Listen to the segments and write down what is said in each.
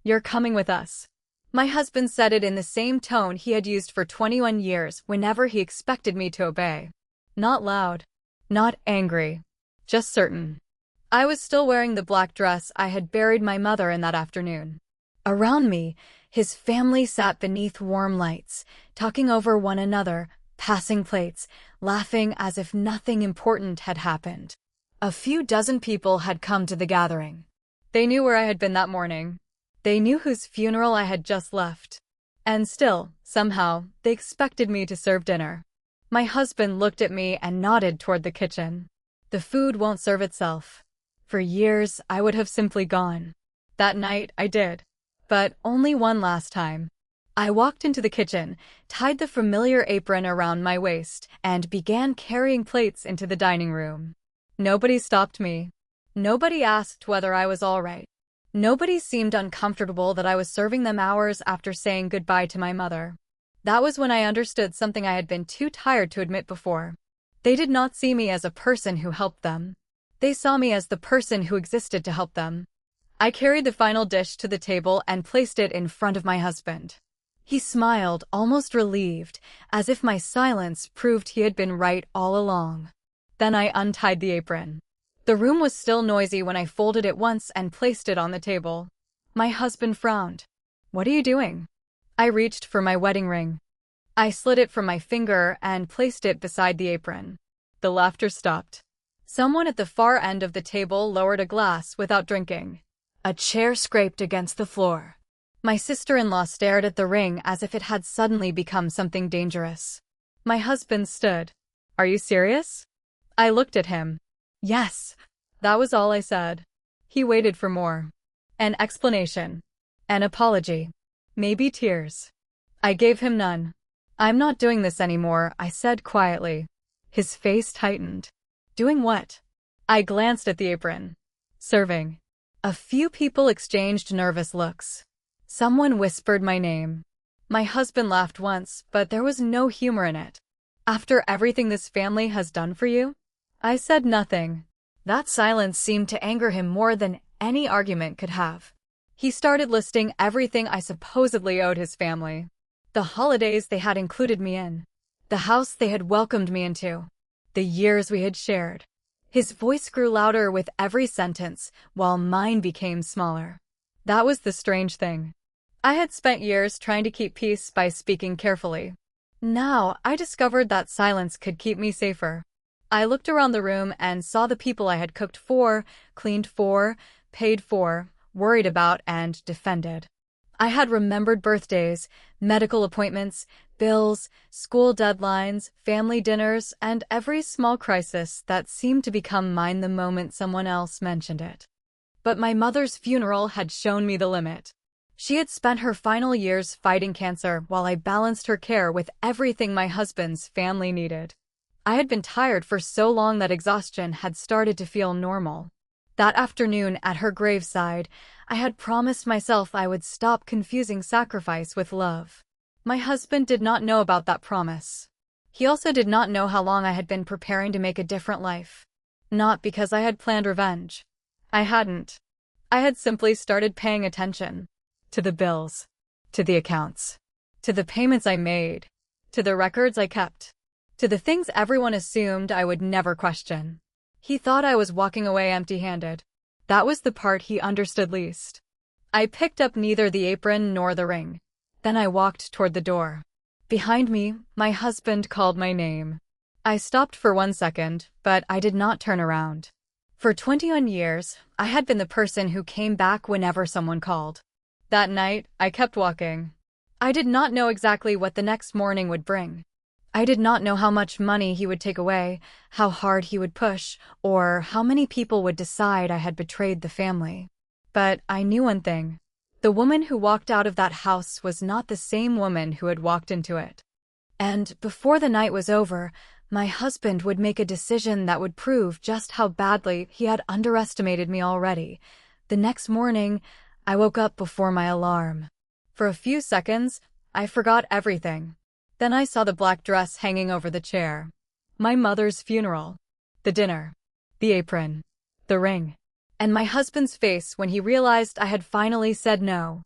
You're coming with us. My husband said it in the same tone he had used for 21 years whenever he expected me to obey. Not loud. Not angry. Just certain. I was still wearing the black dress I had buried my mother in that afternoon. Around me, his family sat beneath warm lights, talking over one another, passing plates, laughing as if nothing important had happened. A few dozen people had come to the gathering. They knew where I had been that morning. They knew whose funeral I had just left. And still, somehow, they expected me to serve dinner. My husband looked at me and nodded toward the kitchen. The food won't serve itself. For years, I would have simply gone. That night, I did. But only one last time. I walked into the kitchen, tied the familiar apron around my waist, and began carrying plates into the dining room. Nobody stopped me. Nobody asked whether I was all right. Nobody seemed uncomfortable that I was serving them hours after saying goodbye to my mother. That was when I understood something I had been too tired to admit before. They did not see me as a person who helped them. They saw me as the person who existed to help them. I carried the final dish to the table and placed it in front of my husband. He smiled, almost relieved, as if my silence proved he had been right all along. Then I untied the apron. The room was still noisy when I folded it once and placed it on the table. My husband frowned. "What are you doing?" I reached for my wedding ring. I slid it from my finger and placed it beside the apron. The laughter stopped. Someone at the far end of the table lowered a glass without drinking. A chair scraped against the floor. My sister-in-law stared at the ring as if it had suddenly become something dangerous. My husband stood. "Are you serious?" I looked at him. "Yes." That was all I said. He waited for more. An explanation. An apology. Maybe tears. I gave him none. "I'm not doing this anymore," I said quietly. His face tightened. "Doing what?" I glanced at the apron. "Serving." A few people exchanged nervous looks. Someone whispered my name. My husband laughed once, but there was no humor in it. "After everything this family has done for you?" I said nothing. That silence seemed to anger him more than any argument could have. He started listing everything I supposedly owed his family. The holidays they had included me in. The house they had welcomed me into. The years we had shared. His voice grew louder with every sentence, while mine became smaller. That was the strange thing. I had spent years trying to keep peace by speaking carefully. Now, I discovered that silence could keep me safer. I looked around the room and saw the people I had cooked for, cleaned for, paid for, worried about, and defended. I had remembered birthdays, medical appointments, bills, school deadlines, family dinners, and every small crisis that seemed to become mine the moment someone else mentioned it. But my mother's funeral had shown me the limit. She had spent her final years fighting cancer while I balanced her care with everything my husband's family needed. I had been tired for so long that exhaustion had started to feel normal. That afternoon at her graveside, I had promised myself I would stop confusing sacrifice with love. My husband did not know about that promise. He also did not know how long I had been preparing to make a different life. Not because I had planned revenge. I hadn't. I had simply started paying attention. To the bills. To the accounts. To the payments I made. To the records I kept. To the things everyone assumed I would never question. He thought I was walking away empty-handed. That was the part he understood least. I picked up neither the apron nor the ring. Then I walked toward the door. Behind me, my husband called my name. I stopped for 1 second, but I did not turn around. For 21 years, I had been the person who came back whenever someone called. That night, I kept walking. I did not know exactly what the next morning would bring. I did not know how much money he would take away, how hard he would push, or how many people would decide I had betrayed the family. But I knew one thing. The woman who walked out of that house was not the same woman who had walked into it. And before the night was over, my husband would make a decision that would prove just how badly he had underestimated me already. The next morning, I woke up before my alarm. For a few seconds, I forgot everything. Then I saw the black dress hanging over the chair. My mother's funeral. The dinner. The apron. The ring. And my husband's face when he realized I had finally said no.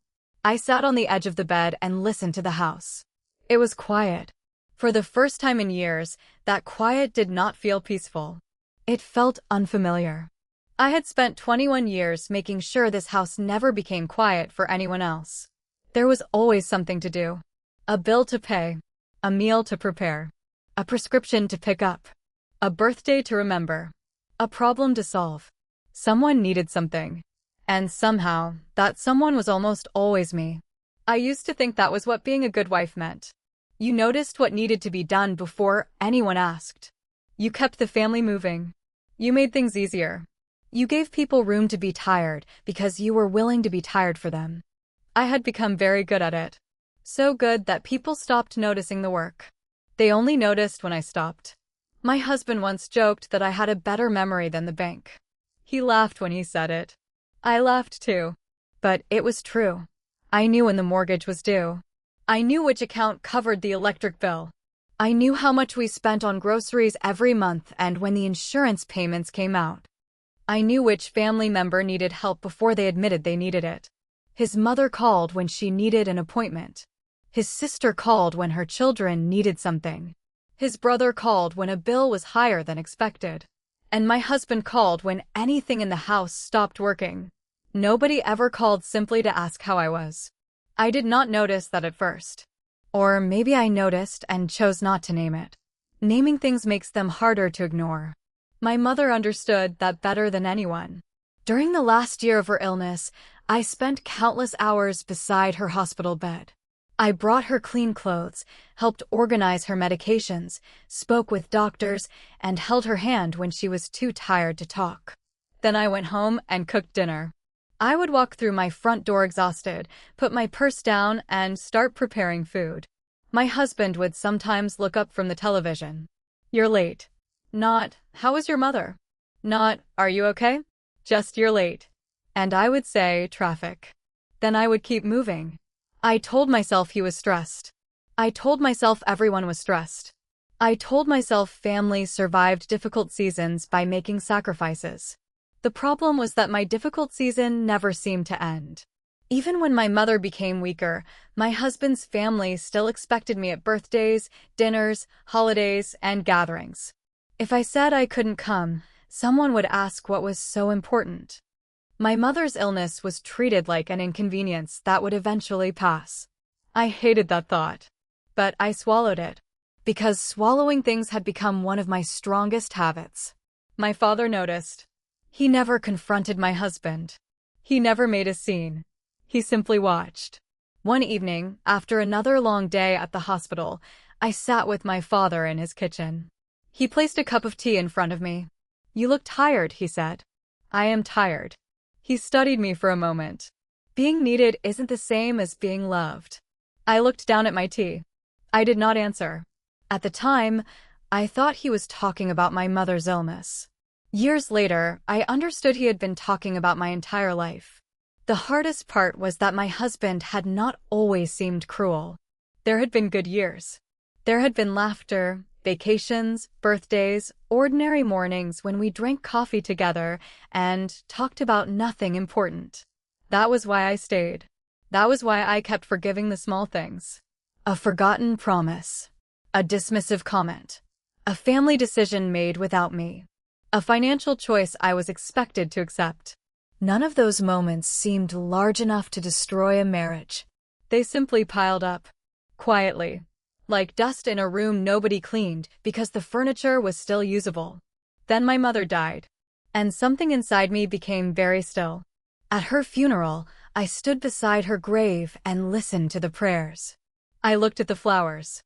I sat on the edge of the bed and listened to the house. It was quiet. For the first time in years, that quiet did not feel peaceful. It felt unfamiliar. I had spent 21 years making sure this house never became quiet for anyone else. There was always something to do. A bill to pay. A meal to prepare. A prescription to pick up. A birthday to remember. A problem to solve. Someone needed something. And somehow, that someone was almost always me. I used to think that was what being a good wife meant. You noticed what needed to be done before anyone asked. You kept the family moving. You made things easier. You gave people room to be tired because you were willing to be tired for them. I had become very good at it. So good that people stopped noticing the work. They only noticed when I stopped. My husband once joked that I had a better memory than the bank. He laughed when he said it. I laughed too. But it was true. I knew when the mortgage was due. I knew which account covered the electric bill. I knew how much we spent on groceries every month and when the insurance payments came out. I knew which family member needed help before they admitted they needed it. His mother called when she needed an appointment. His sister called when her children needed something. His brother called when a bill was higher than expected. And my husband called when anything in the house stopped working. Nobody ever called simply to ask how I was. I did not notice that at first. Or maybe I noticed and chose not to name it. Naming things makes them harder to ignore. My mother understood that better than anyone. During the last year of her illness, I spent countless hours beside her hospital bed. I brought her clean clothes, helped organize her medications, spoke with doctors, and held her hand when she was too tired to talk. Then I went home and cooked dinner. I would walk through my front door exhausted, put my purse down, and start preparing food. My husband would sometimes look up from the television. "You're late." Not, "How was your mother?" Not, "Are you okay?" Just, "You're late." And I would say, "Traffic." Then I would keep moving. I told myself he was stressed. I told myself everyone was stressed. I told myself families survived difficult seasons by making sacrifices. The problem was that my difficult season never seemed to end. Even when my mother became weaker, my husband's family still expected me at birthdays, dinners, holidays, and gatherings. If I said I couldn't come, someone would ask what was so important. My mother's illness was treated like an inconvenience that would eventually pass. I hated that thought. But I swallowed it. Because swallowing things had become one of my strongest habits. My father noticed. He never confronted my husband. He never made a scene. He simply watched. One evening, after another long day at the hospital, I sat with my father in his kitchen. He placed a cup of tea in front of me. "You look tired," he said. "I am tired." He studied me for a moment. Being needed isn't the same as being loved. I looked down at my tea. I did not answer. At the time, I thought he was talking about my mother's illness. Years later, I understood he had been talking about my entire life. The hardest part was that my husband had not always seemed cruel. There had been good years. There had been laughter, vacations, birthdays, ordinary mornings when we drank coffee together and talked about nothing important. That was why I stayed. That was why I kept forgiving the small things. A forgotten promise. A dismissive comment. A family decision made without me. A financial choice I was expected to accept. None of those moments seemed large enough to destroy a marriage. They simply piled up. Quietly. Like dust in a room nobody cleaned because the furniture was still usable. Then my mother died. And something inside me became very still. At her funeral, I stood beside her grave and listened to the prayers. I looked at the flowers.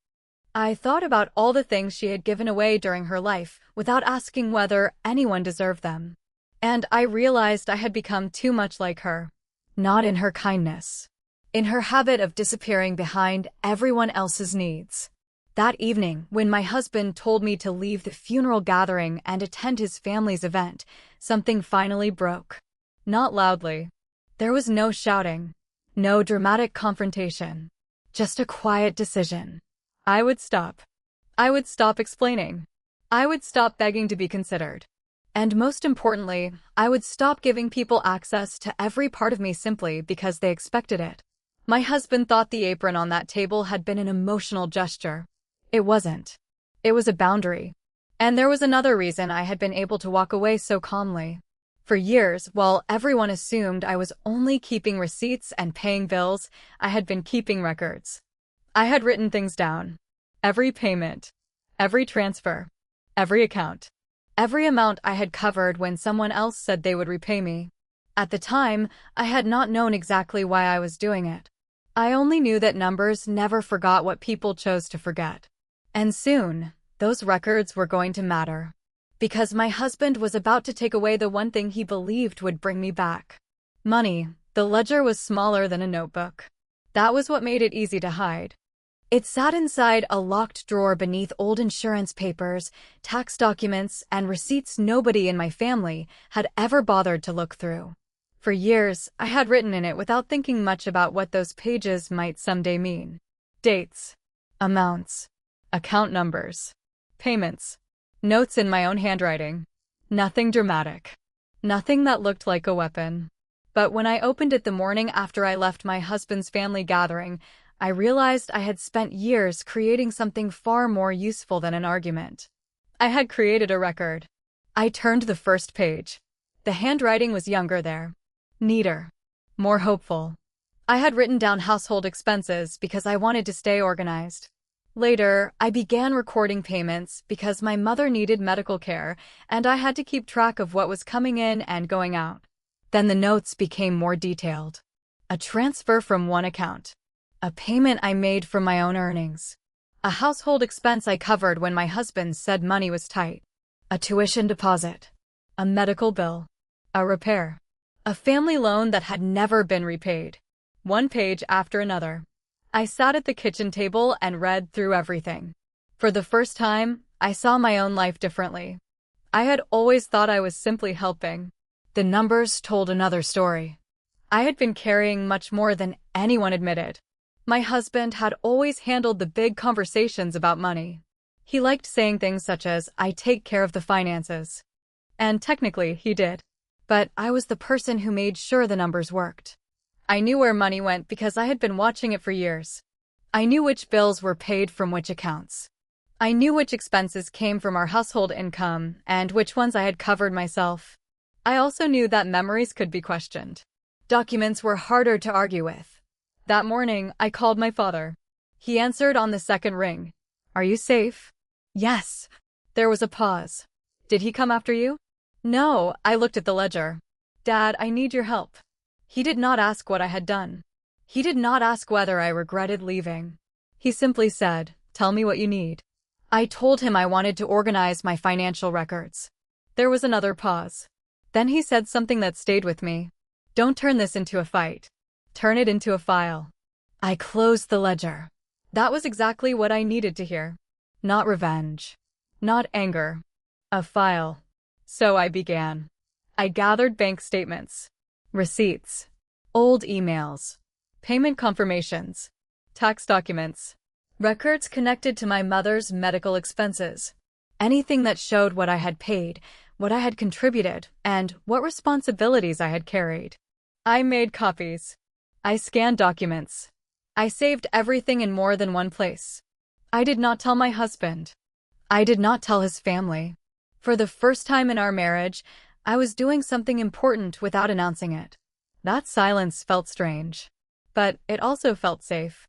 I thought about all the things she had given away during her life without asking whether anyone deserved them. And I realized I had become too much like her. Not in her kindness. In her habit of disappearing behind everyone else's needs. That evening, when my husband told me to leave the funeral gathering and attend his family's event, something finally broke. Not loudly. There was no shouting. No dramatic confrontation. Just a quiet decision. I would stop. I would stop explaining. I would stop begging to be considered. And most importantly, I would stop giving people access to every part of me simply because they expected it. My husband thought the apron on that table had been an emotional gesture. It wasn't. It was a boundary. And there was another reason I had been able to walk away so calmly. For years, while everyone assumed I was only keeping receipts and paying bills, I had been keeping records. I had written things down. Every payment, every transfer, every account, every amount I had covered when someone else said they would repay me. At the time, I had not known exactly why I was doing it. I only knew that numbers never forgot what people chose to forget. And soon, those records were going to matter. Because my husband was about to take away the one thing he believed would bring me back. Money. The ledger was smaller than a notebook. That was what made it easy to hide. It sat inside a locked drawer beneath old insurance papers, tax documents, and receipts nobody in my family had ever bothered to look through. For years, I had written in it without thinking much about what those pages might someday mean. Dates, amounts, account numbers, payments, notes in my own handwriting. Nothing dramatic. Nothing that looked like a weapon. But when I opened it the morning after I left my husband's family gathering, I realized I had spent years creating something far more useful than an argument. I had created a record. I turned the first page. The handwriting was younger there. Neater. More hopeful. I had written down household expenses because I wanted to stay organized. Later, I began recording payments because my mother needed medical care and I had to keep track of what was coming in and going out. Then the notes became more detailed. A transfer from one account. A payment I made from my own earnings. A household expense I covered when my husband said money was tight. A tuition deposit. A medical bill. A repair. A family loan that had never been repaid. One page after another. I sat at the kitchen table and read through everything. For the first time, I saw my own life differently. I had always thought I was simply helping. The numbers told another story. I had been carrying much more than anyone admitted. My husband had always handled the big conversations about money. He liked saying things such as, "I take care of the finances." And technically, he did. But I was the person who made sure the numbers worked. I knew where money went because I had been watching it for years. I knew which bills were paid from which accounts. I knew which expenses came from our household income and which ones I had covered myself. I also knew that memories could be questioned. Documents were harder to argue with. That morning, I called my father. He answered on the second ring. "Are you safe?" "Yes." There was a pause. "Did he come after you?" "No." I looked at the ledger. "Dad, I need your help." He did not ask what I had done. He did not ask whether I regretted leaving. He simply said, "Tell me what you need." I told him I wanted to organize my financial records. There was another pause. Then he said something that stayed with me. "Don't turn this into a fight. Turn it into a file." I closed the ledger. That was exactly what I needed to hear. Not revenge. Not anger. A file. So I began. I gathered bank statements, receipts, old emails, payment confirmations, tax documents, records connected to my mother's medical expenses, anything that showed what I had paid, what I had contributed, and what responsibilities I had carried. I made copies. I scanned documents. I saved everything in more than one place. I did not tell my husband. I did not tell his family. For the first time in our marriage, I was doing something important without announcing it. That silence felt strange. But it also felt safe.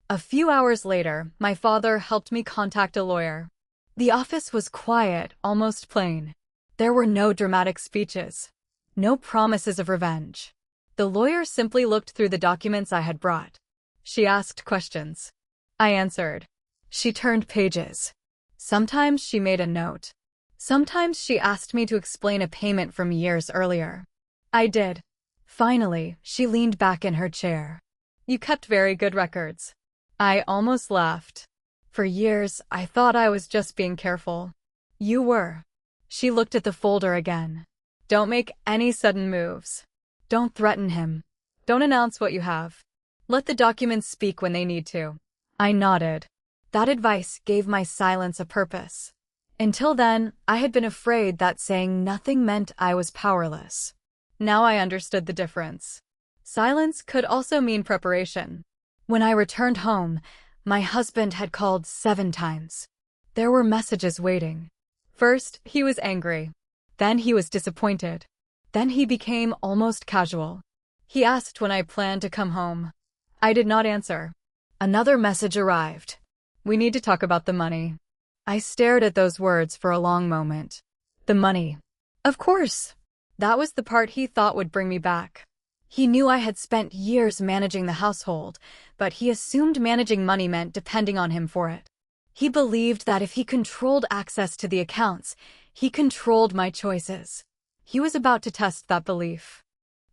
A few hours later, my father helped me contact a lawyer. The office was quiet, almost plain. There were no dramatic speeches. No promises of revenge. The lawyer simply looked through the documents I had brought. She asked questions. I answered. She turned pages. Sometimes she made a note. Sometimes she asked me to explain a payment from years earlier. I did. Finally, she leaned back in her chair. "You kept very good records." I almost laughed. For years, I thought I was just being careful. "You were." She looked at the folder again. "Don't make any sudden moves. Don't threaten him. Don't announce what you have. Let the documents speak when they need to." I nodded. That advice gave my silence a purpose. Until then, I had been afraid that saying nothing meant I was powerless. Now I understood the difference. Silence could also mean preparation. When I returned home, my husband had called 7 times. There were messages waiting. First, he was angry. Then he was disappointed. Then he became almost casual. He asked when I planned to come home. I did not answer. Another message arrived. We need to talk about the money. I stared at those words for a long moment. The money. Of course. That was the part he thought would bring me back. He knew I had spent years managing the household, but he assumed managing money meant depending on him for it. He believed that if he controlled access to the accounts, he controlled my choices. He was about to test that belief.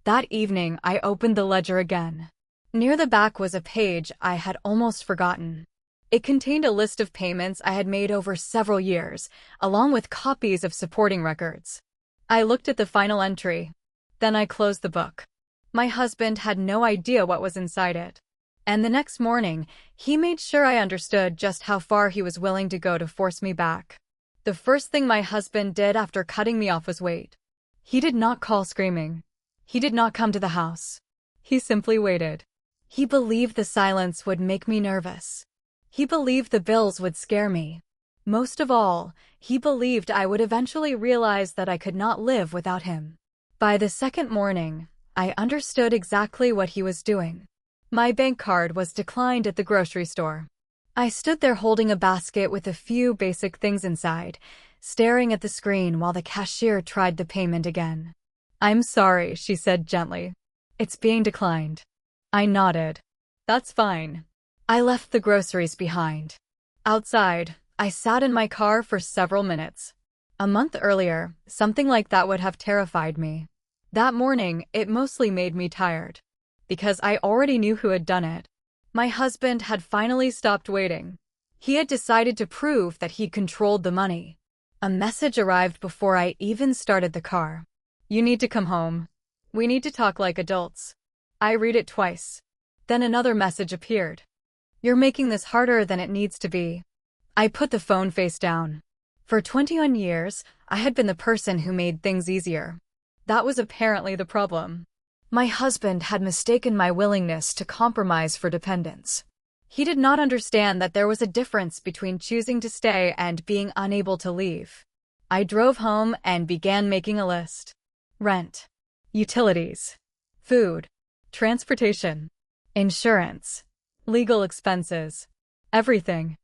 That evening, I opened the ledger again. Near the back was a page I had almost forgotten. It contained a list of payments I had made over several years, along with copies of supporting records. I looked at the final entry. Then I closed the book. My husband had no idea what was inside it. And the next morning, he made sure I understood just how far he was willing to go to force me back. The first thing my husband did after cutting me off was wait. He did not call screaming. He did not come to the house. He simply waited. He believed the silence would make me nervous. He believed the bills would scare me. Most of all, he believed I would eventually realize that I could not live without him. By the second morning, I understood exactly what he was doing. My bank card was declined at the grocery store. I stood there holding a basket with a few basic things inside, staring at the screen while the cashier tried the payment again. I'm sorry, she said gently. It's being declined. I nodded. That's fine. I left the groceries behind. Outside, I sat in my car for several minutes. A month earlier, something like that would have terrified me. That morning, it mostly made me tired. Because I already knew who had done it. My husband had finally stopped waiting. He had decided to prove that he controlled the money. A message arrived before I even started the car. You need to come home. We need to talk like adults. I read it twice. Then another message appeared. You're making this harder than it needs to be. I put the phone face down. For 21 years, I had been the person who made things easier. That was apparently the problem. My husband had mistaken my willingness to compromise for dependence. He did not understand that there was a difference between choosing to stay and being unable to leave. I drove home and began making a list. Rent, utilities, food, transportation, insurance, legal expenses, everything.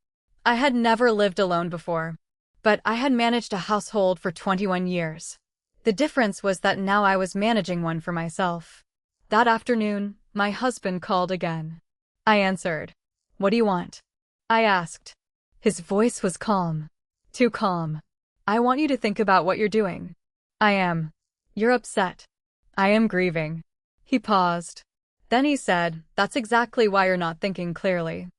I had never lived alone before, but I had managed a household for 21 years. The difference was that now I was managing one for myself. That afternoon, my husband called again. I answered. What do you want? I asked. His voice was calm. Too calm. I want you to think about what you're doing. I am. You're upset. I am grieving. He paused. Then he said, that's exactly why you're not thinking clearly.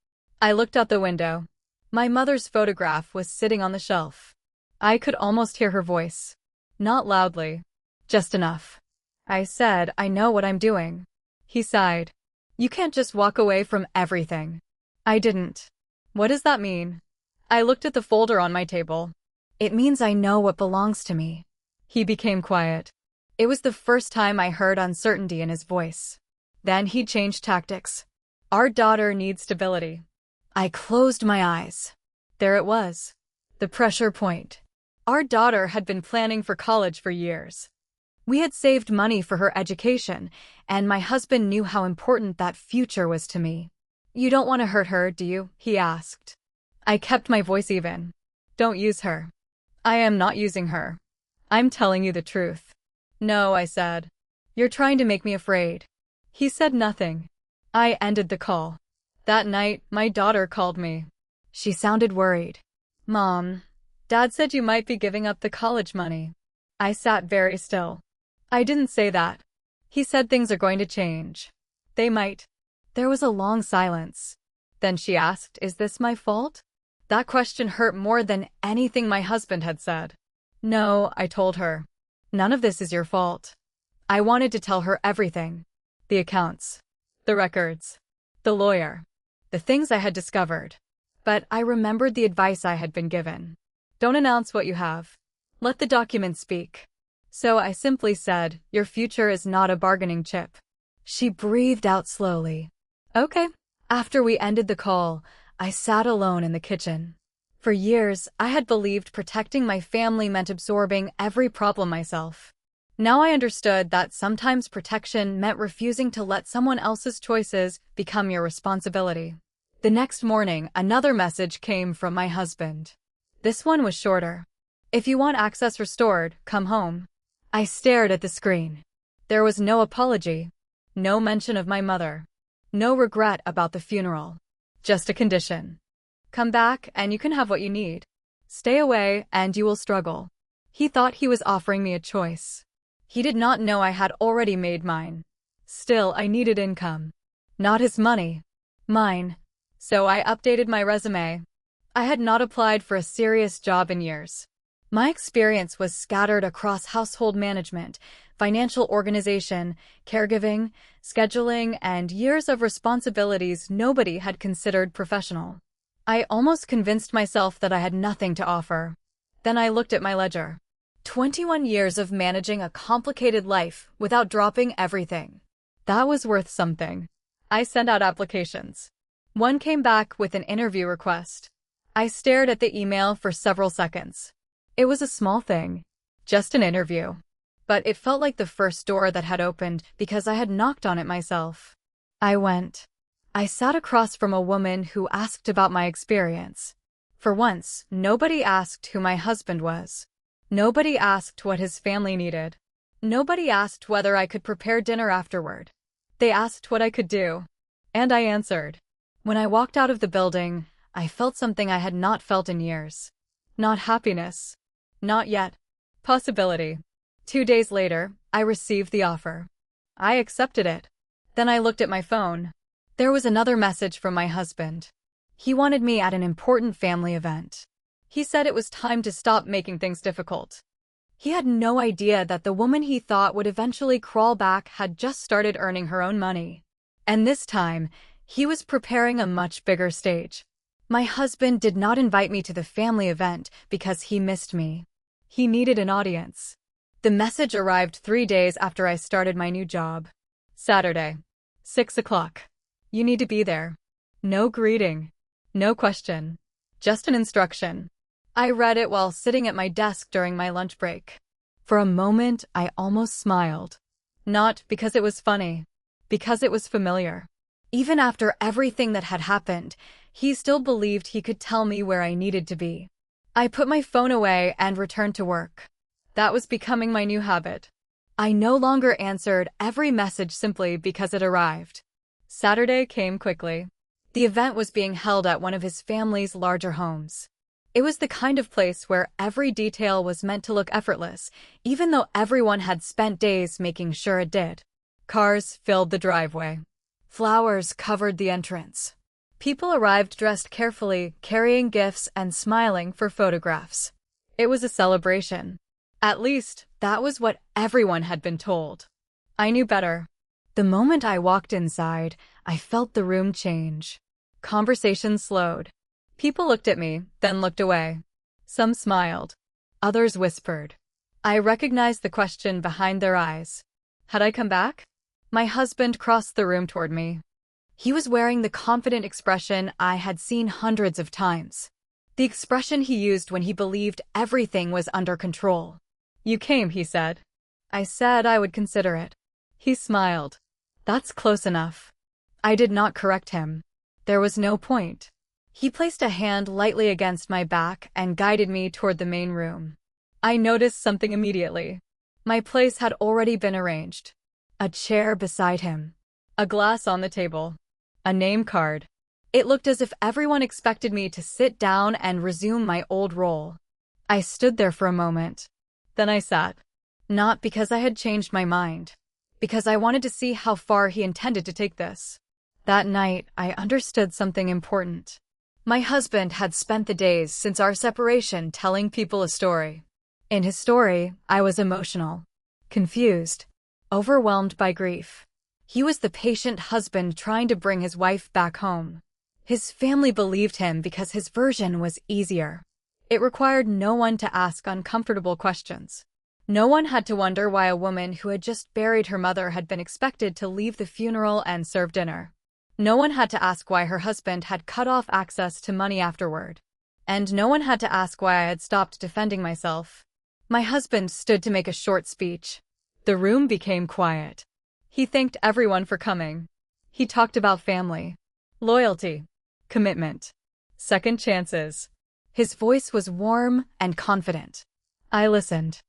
I looked out the window. My mother's photograph was sitting on the shelf. I could almost hear her voice. Not loudly. Just enough. I said, I know what I'm doing. He sighed. You can't just walk away from everything. I didn't. What does that mean? I looked at the folder on my table. It means I know what belongs to me. He became quiet. It was the first time I heard uncertainty in his voice. Then he changed tactics. Our daughter needs stability. I closed my eyes. There it was. The pressure point. Our daughter had been planning for college for years. We had saved money for her education, and my husband knew how important that future was to me. You don't want to hurt her, do you? He asked. I kept my voice even. Don't use her. I am not using her. I'm telling you the truth. No, I said. You're trying to make me afraid. He said nothing. I ended the call. That night, my daughter called me. She sounded worried. Mom, Dad said you might be giving up the college money. I sat very still. I didn't say that. He said things are going to change. They might. There was a long silence. Then she asked, is this my fault? That question hurt more than anything my husband had said. No, I told her. None of this is your fault. I wanted to tell her everything. The accounts. The records. The lawyer. The things I had discovered. But I remembered the advice I had been given. Don't announce what you have. Let the documents speak. So I simply said, your future is not a bargaining chip. She breathed out slowly. Okay. After we ended the call, I sat alone in the kitchen. For years, I had believed protecting my family meant absorbing every problem myself. Now I understood that sometimes protection meant refusing to let someone else's choices become your responsibility. The next morning, another message came from my husband. This one was shorter. If you want access restored, come home. I stared at the screen. There was no apology, no mention of my mother, no regret about the funeral. Just a condition. Come back and you can have what you need. Stay away and you will struggle. He thought he was offering me a choice. He did not know I had already made mine. Still, I needed income. Not his money. Mine. So I updated my resume. I had not applied for a serious job in years. My experience was scattered across household management, financial organization, caregiving, scheduling, and years of responsibilities nobody had considered professional. I almost convinced myself that I had nothing to offer. Then I looked at my ledger. 21 years of managing a complicated life without dropping everything. That was worth something. I sent out applications. One came back with an interview request. I stared at the email for several seconds. It was a small thing. Just an interview. But it felt like the first door that had opened because I had knocked on it myself. I went. I sat across from a woman who asked about my experience. For once, nobody asked who my husband was. Nobody asked what his family needed. Nobody asked whether I could prepare dinner afterward. They asked what I could do. And I answered. When I walked out of the building, I felt something I had not felt in years. Not happiness. Not yet. Possibility. 2 days later, I received the offer. I accepted it. Then I looked at my phone. There was another message from my husband. He wanted me at an important family event. He said it was time to stop making things difficult. He had no idea that the woman he thought would eventually crawl back had just started earning her own money. And this time, he was preparing a much bigger stage. My husband did not invite me to the family event because he missed me. He needed an audience. The message arrived 3 days after I started my new job. Saturday, 6 o'clock. You need to be there. No greeting. No question. Just an instruction. I read it while sitting at my desk during my lunch break. For a moment, I almost smiled. Not because it was funny. Because it was familiar. Even after everything that had happened, he still believed he could tell me where I needed to be. I put my phone away and returned to work. That was becoming my new habit. I no longer answered every message simply because it arrived. Saturday came quickly. The event was being held at one of his family's larger homes. It was the kind of place where every detail was meant to look effortless, even though everyone had spent days making sure it did. Cars filled the driveway. Flowers covered the entrance. People arrived dressed carefully, carrying gifts and smiling for photographs. It was a celebration. At least, that was what everyone had been told. I knew better. The moment I walked inside, I felt the room change. Conversation slowed. People looked at me, then looked away. Some smiled. Others whispered. I recognized the question behind their eyes. Had I come back? My husband crossed the room toward me. He was wearing the confident expression I had seen hundreds of times. The expression he used when he believed everything was under control. You came, he said. I said I would consider it. He smiled. That's close enough. I did not correct him. There was no point. He placed a hand lightly against my back and guided me toward the main room. I noticed something immediately. My place had already been arranged. A chair beside him. A glass on the table. A name card. It looked as if everyone expected me to sit down and resume my old role. I stood there for a moment. Then I sat. Not because I had changed my mind. Because I wanted to see how far he intended to take this. That night, I understood something important. My husband had spent the days since our separation telling people a story. In his story, I was emotional, confused, overwhelmed by grief. He was the patient husband trying to bring his wife back home. His family believed him because his version was easier. It required no one to ask uncomfortable questions. No one had to wonder why a woman who had just buried her mother had been expected to leave the funeral and serve dinner. No one had to ask why her husband had cut off access to money afterward. And no one had to ask why I had stopped defending myself. My husband stood to make a short speech. The room became quiet. He thanked everyone for coming. He talked about family, loyalty, commitment, second chances. His voice was warm and confident. I listened.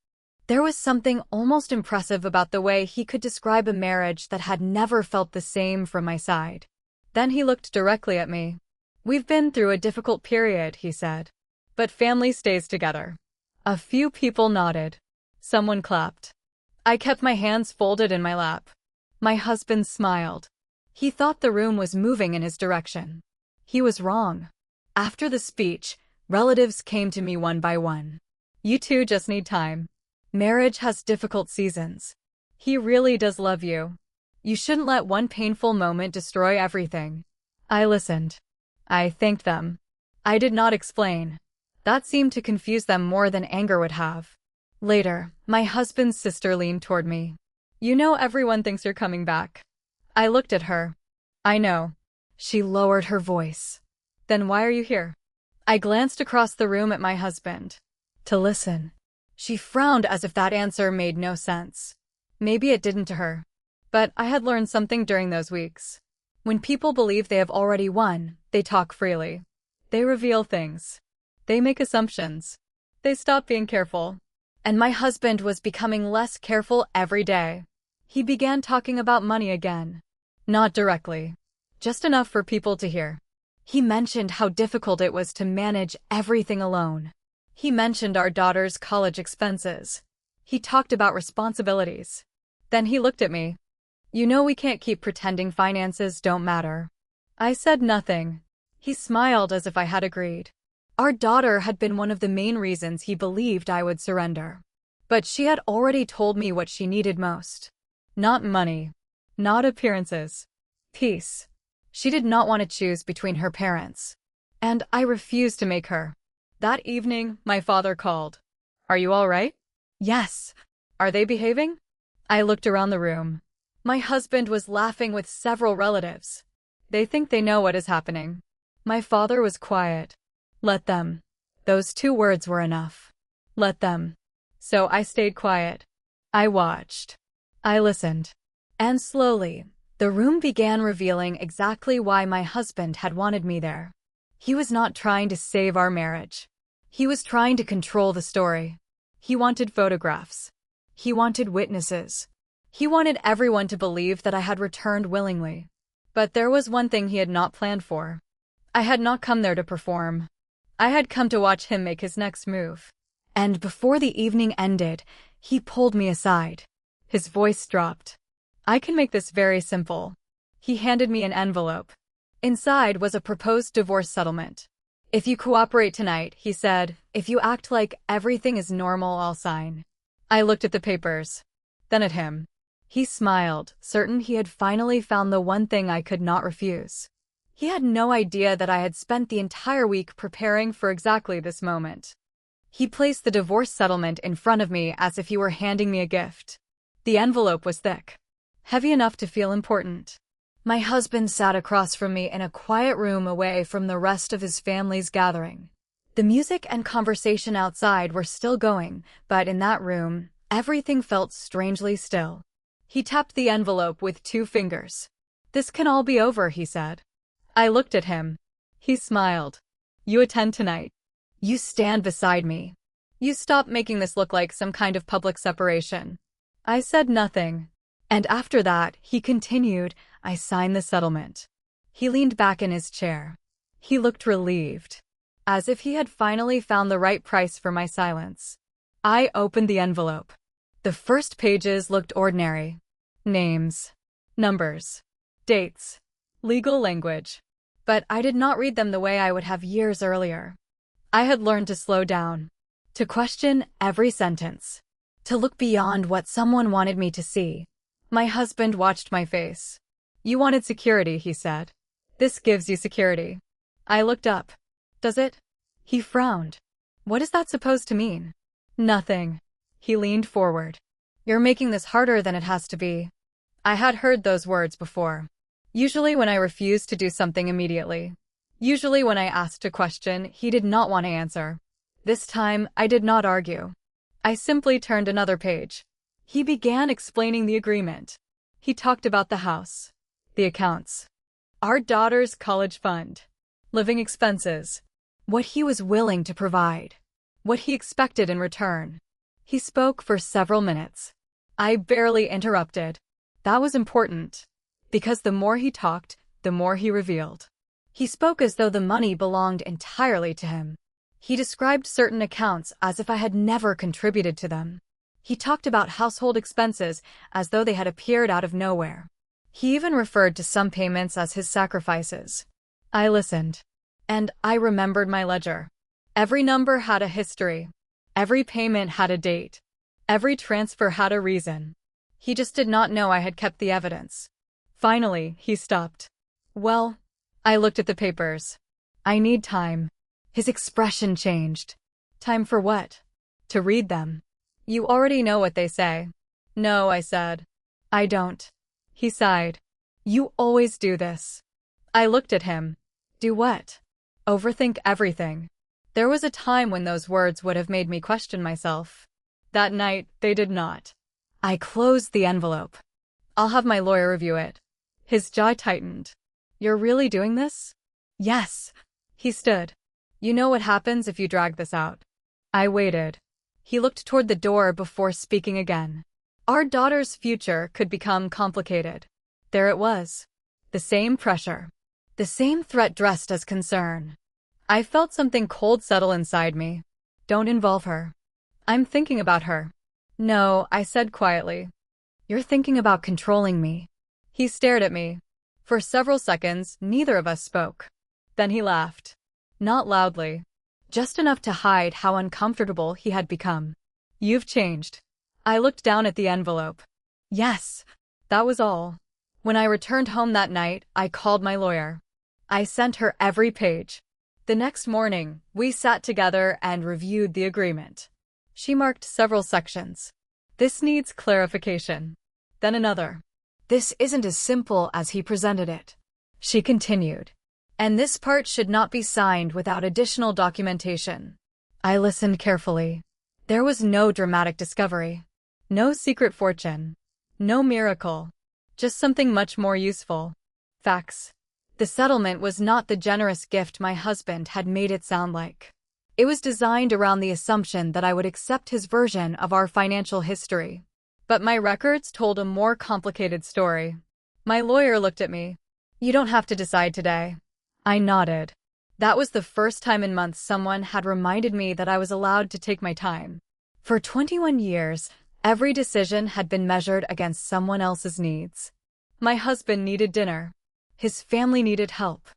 There was something almost impressive about the way he could describe a marriage that had never felt the same from my side. Then he looked directly at me. "We've been through a difficult period," he said. "But family stays together." A few people nodded. Someone clapped. I kept my hands folded in my lap. My husband smiled. He thought the room was moving in his direction. He was wrong. After the speech, relatives came to me one by one. "You two just need time. Marriage has difficult seasons. He really does love you. You shouldn't let one painful moment destroy everything." I listened. I thanked them. I did not explain. That seemed to confuse them more than anger would have. Later, my husband's sister leaned toward me. "You know everyone thinks you're coming back." I looked at her. "I know." She lowered her voice. "Then why are you here?" I glanced across the room at my husband. "To listen." She frowned as if that answer made no sense. Maybe it didn't to her. But I had learned something during those weeks. When people believe they have already won, they talk freely. They reveal things. They make assumptions. They stop being careful. And my husband was becoming less careful every day. He began talking about money again. Not directly. Just enough for people to hear. He mentioned how difficult it was to manage everything alone. He mentioned our daughter's college expenses. He talked about responsibilities. Then he looked at me. "You know we can't keep pretending finances don't matter." I said nothing. He smiled as if I had agreed. Our daughter had been one of the main reasons he believed I would surrender. But she had already told me what she needed most. Not money. Not appearances. Peace. She did not want to choose between her parents. And I refused to make her. That evening, my father called. "Are you all right?" "Yes." "Are they behaving?" I looked around the room. My husband was laughing with several relatives. "They think they know what is happening." My father was quiet. "Let them." Those two words were enough. Let them. So I stayed quiet. I watched. I listened. And slowly, the room began revealing exactly why my husband had wanted me there. He was not trying to save our marriage. He was trying to control the story. He wanted photographs. He wanted witnesses. He wanted everyone to believe that I had returned willingly. But there was one thing he had not planned for. I had not come there to perform. I had come to watch him make his next move. And before the evening ended, he pulled me aside. His voice dropped. "I can make this very simple." He handed me an envelope. Inside was a proposed divorce settlement. "If you cooperate tonight," he said, "if you act like everything is normal, I'll sign." I looked at the papers. Then at him. He smiled, certain he had finally found the one thing I could not refuse. He had no idea that I had spent the entire week preparing for exactly this moment. He placed the divorce settlement in front of me as if he were handing me a gift. The envelope was thick. Heavy enough to feel important. My husband sat across from me in a quiet room away from the rest of his family's gathering. The music and conversation outside were still going, but in that room, everything felt strangely still. He tapped the envelope with 2 fingers. "This can all be over," he said. I looked at him. He smiled. "You attend tonight. You stand beside me. You stop making this look like some kind of public separation." I said nothing. And after that, he continued, "I signed the settlement." He leaned back in his chair. He looked relieved, as if he had finally found the right price for my silence. I opened the envelope. The first pages looked ordinary. Names, numbers, dates, legal language. But I did not read them the way I would have years earlier. I had learned to slow down, to question every sentence, to look beyond what someone wanted me to see. My husband watched my face. "You wanted security," he said. "This gives you security." I looked up. "Does it?" He frowned. "What is that supposed to mean?" "Nothing." He leaned forward. You're making this harder than it has to be. I had heard those words before. Usually when I refused to do something immediately. Usually when I asked a question he did not want to answer. This time, I did not argue. I simply turned another page. He began explaining the agreement. He talked about the house, the accounts, our daughter's college fund, living expenses, what he was willing to provide, what he expected in return. He spoke for several minutes. I barely interrupted. That was important, because the more he talked, the more he revealed. He spoke as though the money belonged entirely to him. He described certain accounts as if I had never contributed to them. He talked about household expenses as though they had appeared out of nowhere. He even referred to some payments as his sacrifices. I listened, and I remembered my ledger. Every number had a history. Every payment had a date. Every transfer had a reason. He just did not know I had kept the evidence. Finally, he stopped. Well, I looked at the papers. I need time. His expression changed. Time for what? To read them. You already know what they say. No, I said. I don't. He sighed. You always do this. I looked at him. Do what? Overthink everything. There was a time when those words would have made me question myself. That night, they did not. I closed the envelope. I'll have my lawyer review it. His jaw tightened. You're really doing this? Yes. He stood. You know what happens if you drag this out. I waited. He looked toward the door before speaking again. Our daughter's future could become complicated. There it was. The same pressure. The same threat dressed as concern. I felt something cold settle inside me. Don't involve her. I'm thinking about her. No, I said quietly. You're thinking about controlling me. He stared at me. For several seconds, neither of us spoke. Then he laughed. Not loudly. Just enough to hide how uncomfortable he had become. You've changed. I looked down at the envelope. Yes, that was all. When I returned home that night, I called my lawyer. I sent her every page. The next morning, we sat together and reviewed the agreement. She marked several sections. This needs clarification. Then another. This isn't as simple as he presented it. She continued. And this part should not be signed without additional documentation. I listened carefully. There was no dramatic discovery. No secret fortune. No miracle. Just something much more useful. Facts. The settlement was not the generous gift my husband had made it sound like. It was designed around the assumption that I would accept his version of our financial history. But my records told a more complicated story. My lawyer looked at me. You don't have to decide today. I nodded. That was the first time in months someone had reminded me that I was allowed to take my time. For 21 years, every decision had been measured against someone else's needs. My husband needed dinner. His family needed help.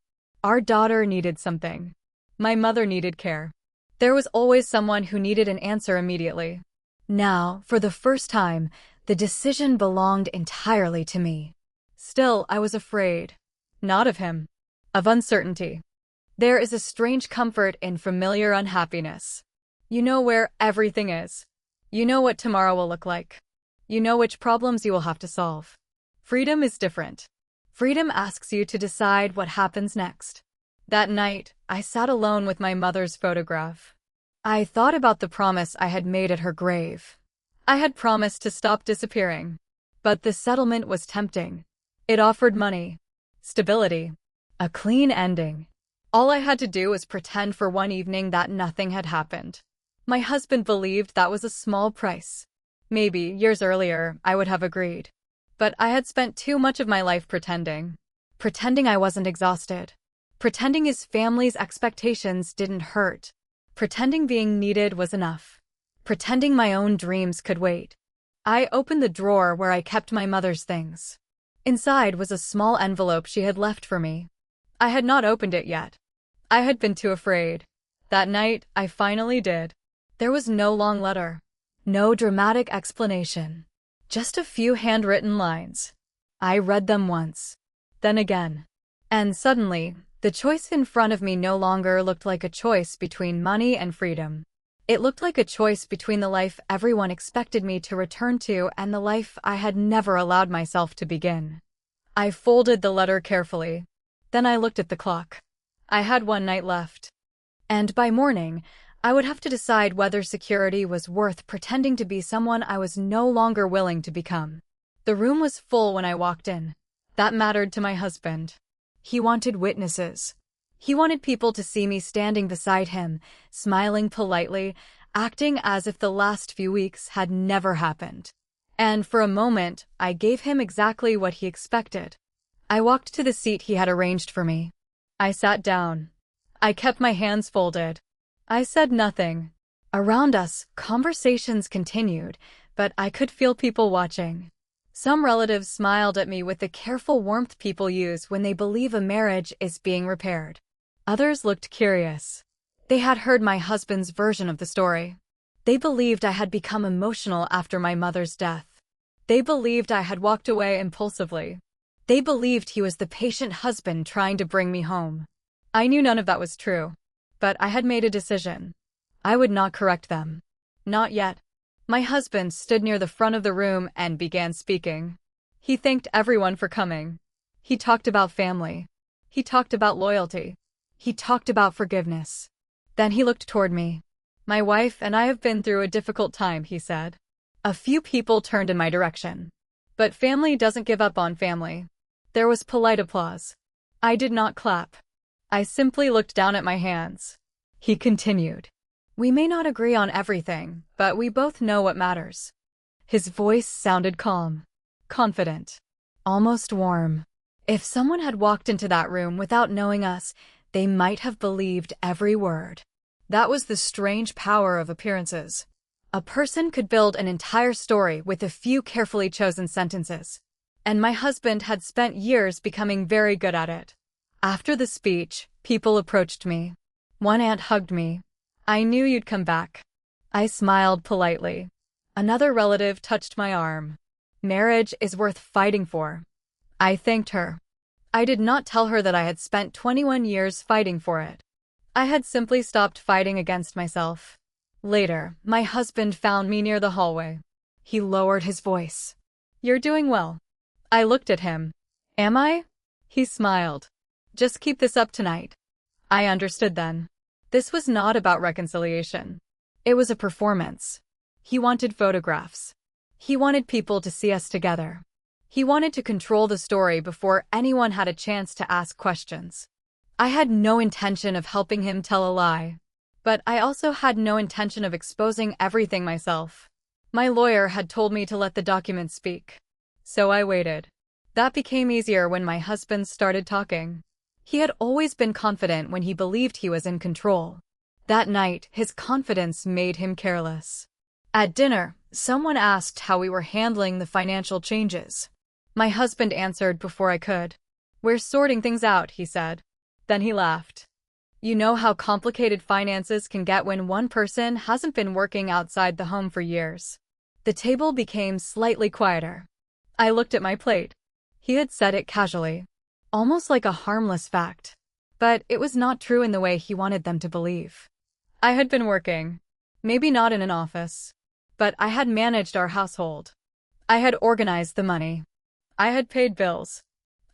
Our daughter needed something. My mother needed care. There was always someone who needed an answer immediately. Now, for the first time, the decision belonged entirely to me. Still, I was afraid. Not of him. Of uncertainty. There is a strange comfort in familiar unhappiness. You know where everything is. You know what tomorrow will look like. You know which problems you will have to solve. Freedom is different. Freedom asks you to decide what happens next. That night, I sat alone with my mother's photograph. I thought about the promise I had made at her grave. I had promised to stop disappearing. But the settlement was tempting. It offered money, stability, a clean ending. All I had to do was pretend for one evening that nothing had happened. My husband believed that was a small price. Maybe, years earlier, I would have agreed. But I had spent too much of my life pretending. Pretending I wasn't exhausted. Pretending his family's expectations didn't hurt. Pretending being needed was enough. Pretending my own dreams could wait. I opened the drawer where I kept my mother's things. Inside was a small envelope she had left for me. I had not opened it yet. I had been too afraid. That night, I finally did. There was no long letter. No dramatic explanation. Just a few handwritten lines. I read them once. Then again. And suddenly, the choice in front of me no longer looked like a choice between money and freedom. It looked like a choice between the life everyone expected me to return to and the life I had never allowed myself to begin. I folded the letter carefully. Then I looked at the clock. I had one night left. And by morning, I would have to decide whether security was worth pretending to be someone I was no longer willing to become. The room was full when I walked in. That mattered to my husband. He wanted witnesses. He wanted people to see me standing beside him, smiling politely, acting as if the last few weeks had never happened. And for a moment, I gave him exactly what he expected. I walked to the seat he had arranged for me. I sat down. I kept my hands folded. I said nothing. Around us, conversations continued, but I could feel people watching. Some relatives smiled at me with the careful warmth people use when they believe a marriage is being repaired. Others looked curious. They had heard my husband's version of the story. They believed I had become emotional after my mother's death. They believed I had walked away impulsively. They believed he was the patient husband trying to bring me home. I knew none of that was true, but I had made a decision. I would not correct them. Not yet. My husband stood near the front of the room and began speaking. He thanked everyone for coming. He talked about family. He talked about loyalty. He talked about forgiveness. Then he looked toward me. My wife and I have been through a difficult time, he said. A few people turned in my direction. But family doesn't give up on family. There was polite applause. I did not clap. I simply looked down at my hands. He continued. We may not agree on everything, but we both know what matters. His voice sounded calm, confident, almost warm. If someone had walked into that room without knowing us, they might have believed every word. That was the strange power of appearances. A person could build an entire story with a few carefully chosen sentences. And my husband had spent years becoming very good at it. After the speech, people approached me. One aunt hugged me. I knew you'd come back. I smiled politely. Another relative touched my arm. Marriage is worth fighting for. I thanked her. I did not tell her that I had spent 21 years fighting for it. I had simply stopped fighting against myself. Later, my husband found me near the hallway. He lowered his voice. You're doing well. I looked at him. Am I? He smiled. Just keep this up tonight. I understood then. This was not about reconciliation. It was a performance. He wanted photographs. He wanted people to see us together. He wanted to control the story before anyone had a chance to ask questions. I had no intention of helping him tell a lie. But I also had no intention of exposing everything myself. My lawyer had told me to let the documents speak. So I waited. That became easier when my husband started talking. He had always been confident when he believed he was in control. That night, his confidence made him careless. At dinner, someone asked how we were handling the financial changes. My husband answered before I could. We're sorting things out, he said. Then he laughed. You know how complicated finances can get when one person hasn't been working outside the home for years. The table became slightly quieter. I looked at my plate. He had said it casually, almost like a harmless fact. But it was not true in the way he wanted them to believe. I had been working. Maybe not in an office. But I had managed our household. I had organized the money. I had paid bills.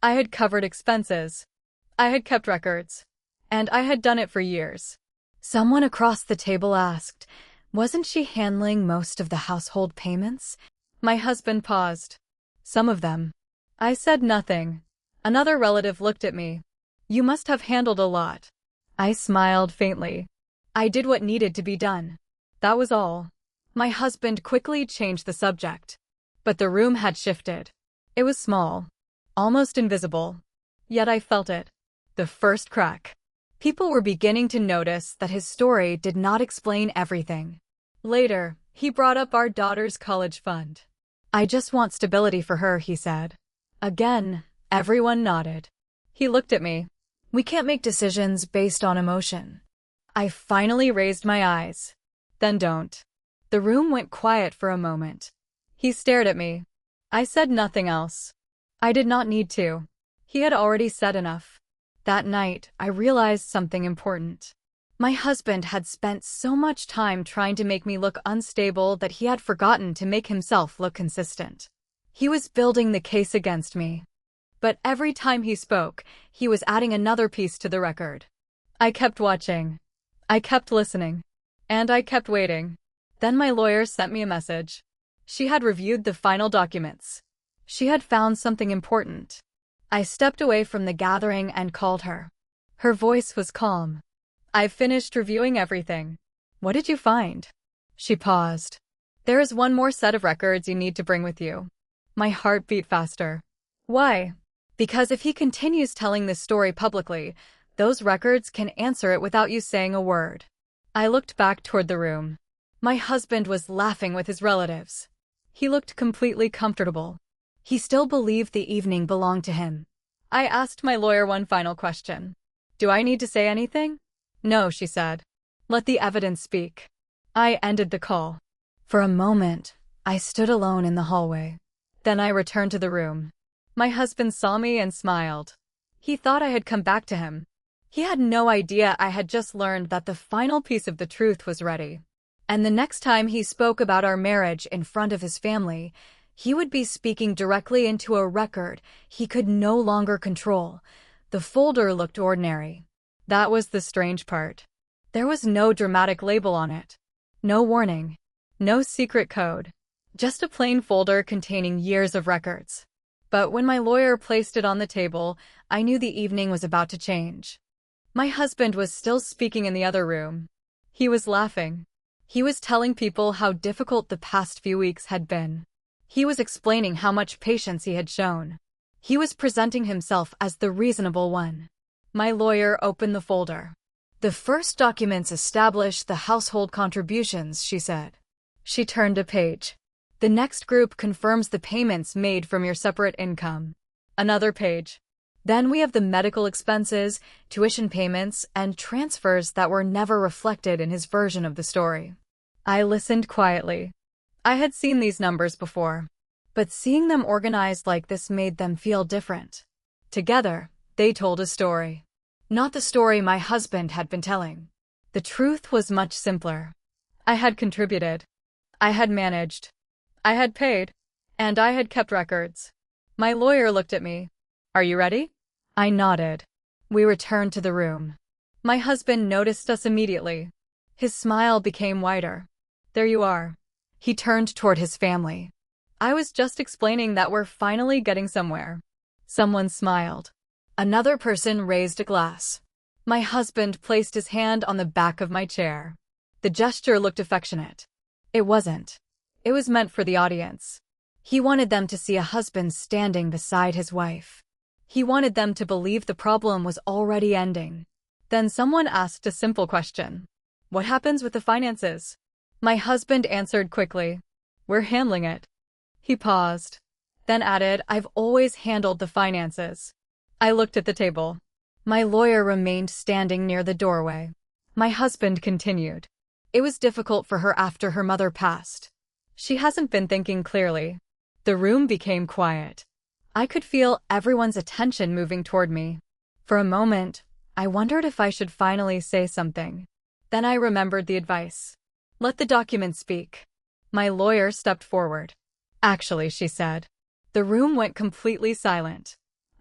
I had covered expenses. I had kept records. And I had done it for years. Someone across the table asked, wasn't she handling most of the household payments? My husband paused. Some of them. I said nothing. Another relative looked at me. You must have handled a lot. I smiled faintly. I did what needed to be done. That was all. My husband quickly changed the subject. But the room had shifted. It was small. Almost invisible. Yet I felt it. The first crack. People were beginning to notice that his story did not explain everything. Later, he brought up our daughter's college fund. I just want stability for her, he said. Again, everyone nodded. He looked at me. We can't make decisions based on emotion. I finally raised my eyes. Then don't. The room went quiet for a moment. He stared at me. I said nothing else. I did not need to. He had already said enough. That night, I realized something important. My husband had spent so much time trying to make me look unstable that he had forgotten to make himself look consistent. He was building the case against me. But every time he spoke, he was adding another piece to the record. I kept watching. I kept listening. And I kept waiting. Then my lawyer sent me a message. She had reviewed the final documents. She had found something important. I stepped away from the gathering and called her. Her voice was calm. "I've finished reviewing everything." "What did you find?" She paused. "There is one more set of records you need to bring with you." My heart beat faster. "Why?" "Because if he continues telling this story publicly, those records can answer it without you saying a word." I looked back toward the room. My husband was laughing with his relatives. He looked completely comfortable. He still believed the evening belonged to him. I asked my lawyer one final question. "Do I need to say anything?" "No," she said. "Let the evidence speak." I ended the call. For a moment, I stood alone in the hallway. Then I returned to the room. My husband saw me and smiled. He thought I had come back to him. He had no idea I had just learned that the final piece of the truth was ready. And the next time he spoke about our marriage in front of his family, he would be speaking directly into a record he could no longer control. The folder looked ordinary. That was the strange part. There was no dramatic label on it. No warning. No secret code. Just a plain folder containing years of records. But when my lawyer placed it on the table, I knew the evening was about to change. My husband was still speaking in the other room. He was laughing. He was telling people how difficult the past few weeks had been. He was explaining how much patience he had shown. He was presenting himself as the reasonable one. My lawyer opened the folder. "The first documents establish the household contributions," she said. She turned a page. "The next group confirms the payments made from your separate income." Another page. "Then we have the medical expenses, tuition payments, and transfers that were never reflected in his version of the story." I listened quietly. I had seen these numbers before, but seeing them organized like this made them feel different. Together, they told a story. Not the story my husband had been telling. The truth was much simpler. I had contributed. I had managed. I had paid. And I had kept records. My lawyer looked at me. "Are you ready?" I nodded. We returned to the room. My husband noticed us immediately. His smile became wider. "There you are." He turned toward his family. "I was just explaining that we're finally getting somewhere." Someone smiled. Another person raised a glass. My husband placed his hand on the back of my chair. The gesture looked affectionate. It wasn't. It was meant for the audience. He wanted them to see a husband standing beside his wife. He wanted them to believe the problem was already ending. Then someone asked a simple question. "What happens with the finances?" My husband answered quickly. "We're handling it." He paused, then added, "I've always handled the finances." I looked at the table. My lawyer remained standing near the doorway. My husband continued. "It was difficult for her after her mother passed. She hasn't been thinking clearly." The room became quiet. I could feel everyone's attention moving toward me. For a moment, I wondered if I should finally say something. Then I remembered the advice. "Let the document speak." My lawyer stepped forward. "Actually," she said. The room went completely silent.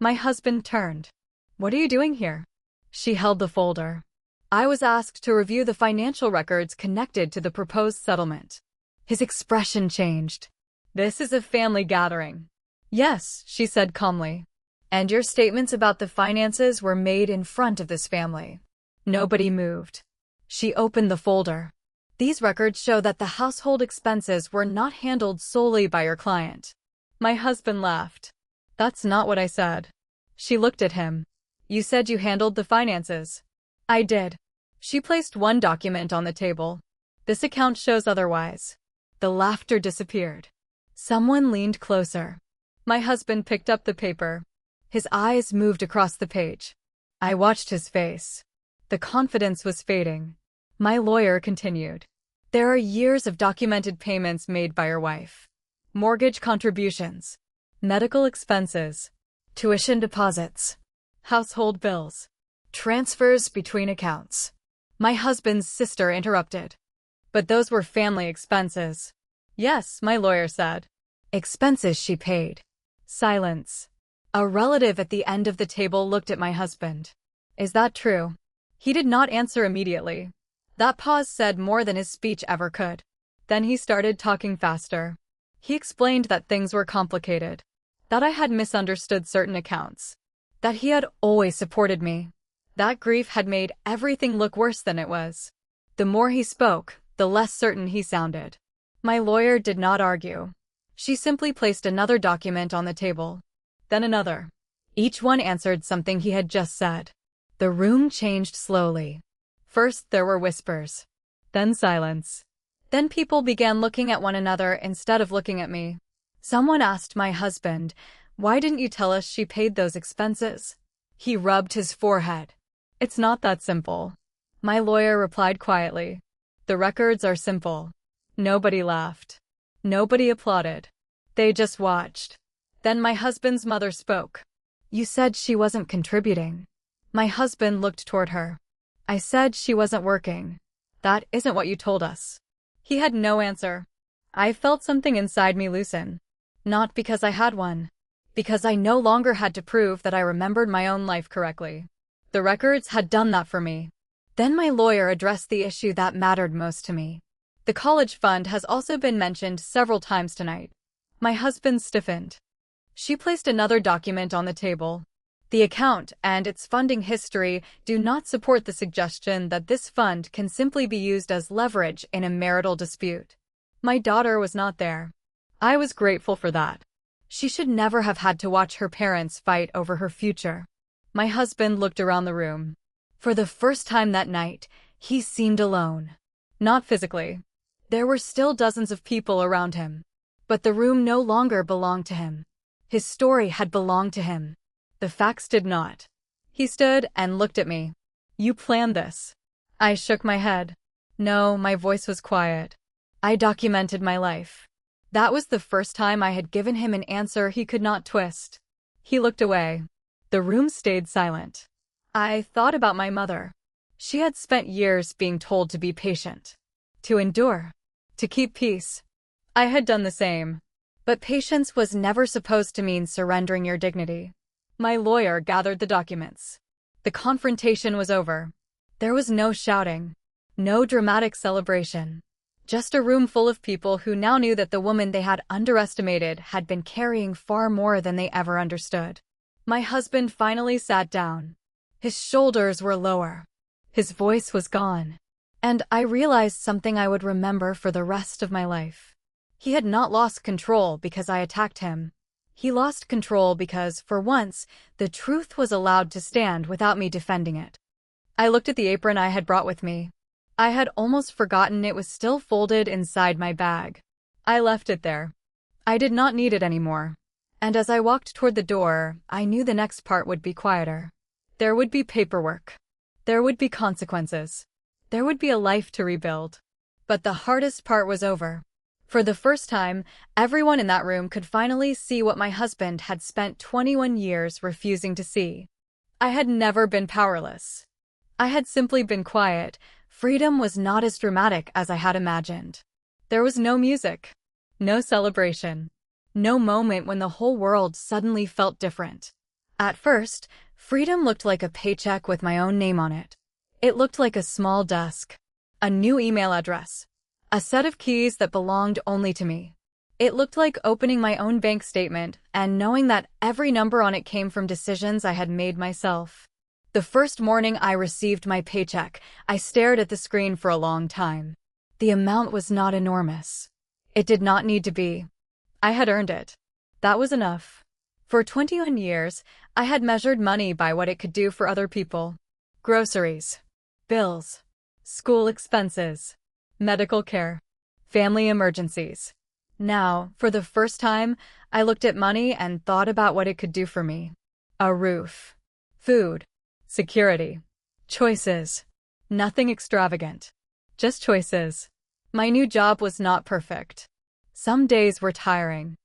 My husband turned. "What are you doing here?" She held the folder. "I was asked to review the financial records connected to the proposed settlement." His expression changed. "This is a family gathering." "Yes," she said calmly. "And your statements about the finances were made in front of this family." Nobody moved. She opened the folder. "These records show that the household expenses were not handled solely by your client." My husband laughed. "That's not what I said." She looked at him. "You said you handled the finances." "I did." She placed one document on the table. "This account shows otherwise." The laughter disappeared. Someone leaned closer. My husband picked up the paper. His eyes moved across the page. I watched his face. The confidence was fading. My lawyer continued. "There are years of documented payments made by your wife. Mortgage contributions, medical expenses, tuition deposits, household bills, transfers between accounts. My husband's sister interrupted. But those were family expenses. Yes, my lawyer said. Expenses she paid. Silence. A relative at the end of the table looked at my husband. Is that true? He did not answer immediately. That pause said more than his speech ever could. Then he started talking faster. He explained that things were complicated, that I had misunderstood certain accounts, that he had always supported me. That grief had made everything look worse than it was. The more he spoke, the less certain he sounded. My lawyer did not argue. She simply placed another document on the table. Then another. Each one answered something he had just said. The room changed slowly. First there were whispers. Then silence. Then people began looking at one another instead of looking at me. Someone asked my husband, "Why didn't you tell us she paid those expenses?" He rubbed his forehead. "It's not that simple." My lawyer replied quietly. "The records are simple." Nobody laughed. Nobody applauded. They just watched. Then my husband's mother spoke. "You said she wasn't contributing." My husband looked toward her. "I said she wasn't working." "That isn't what you told us." He had no answer. I felt something inside me loosen. Not because I had one. Because I no longer had to prove that I remembered my own life correctly. The records had done that for me. Then my lawyer addressed the issue that mattered most to me. The college fund has also been mentioned several times tonight. My husband stiffened. She placed another document on the table. The account and its funding history do not support the suggestion that this fund can simply be used as leverage in a marital dispute. My daughter was not there. I was grateful for that. She should never have had to watch her parents fight over her future. My husband looked around the room. For the first time that night, he seemed alone. Not physically. There were still dozens of people around him. But the room no longer belonged to him. His story had belonged to him. The facts did not. He stood and looked at me. "You planned this." I shook my head. No, my voice was quiet. I documented my life. That was the first time I had given him an answer he could not twist. He looked away. The room stayed silent. I thought about my mother. She had spent years being told to be patient, to endure, to keep peace. I had done the same. But patience was never supposed to mean surrendering your dignity. My lawyer gathered the documents. The confrontation was over. There was no shouting, no dramatic celebration. Just a room full of people who now knew that the woman they had underestimated had been carrying far more than they ever understood. My husband finally sat down. His shoulders were lower. His voice was gone. And I realized something I would remember for the rest of my life. He had not lost control because I attacked him. He lost control because, for once, the truth was allowed to stand without me defending it. I looked at the apron I had brought with me. I had almost forgotten it was still folded inside my bag. I left it there. I did not need it anymore. And as I walked toward the door, I knew the next part would be quieter. There would be paperwork. There would be consequences. There would be a life to rebuild. But the hardest part was over. For the first time, everyone in that room could finally see what my husband had spent 21 years refusing to see. I had never been powerless. I had simply been quiet. Freedom was not as dramatic as I had imagined. There was no music, no celebration, no moment when the whole world suddenly felt different. At first, freedom looked like a paycheck with my own name on it. It looked like a small desk, a new email address, a set of keys that belonged only to me. It looked like opening my own bank statement and knowing that every number on it came from decisions I had made myself. The first morning I received my paycheck, I stared at the screen for a long time. The amount was not enormous. It did not need to be. I had earned it. That was enough. For 21 years, I had measured money by what it could do for other people. Groceries, bills, school expenses, medical care, family emergencies. Now, for the first time, I looked at money and thought about what it could do for me. A roof, food, security, choices. Nothing extravagant. Just choices. My new job was not perfect. Some days were tiring.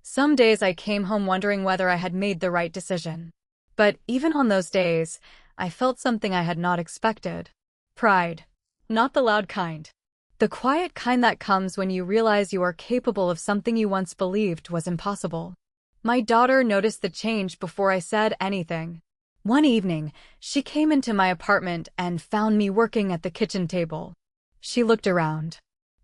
Some days I came home wondering whether I had made the right decision. But even on those days, I felt something I had not expected. Pride. Not the loud kind. The quiet kind that comes when you realize you are capable of something you once believed was impossible. My daughter noticed the change before I said anything. One evening, she came into my apartment and found me working at the kitchen table. She looked around.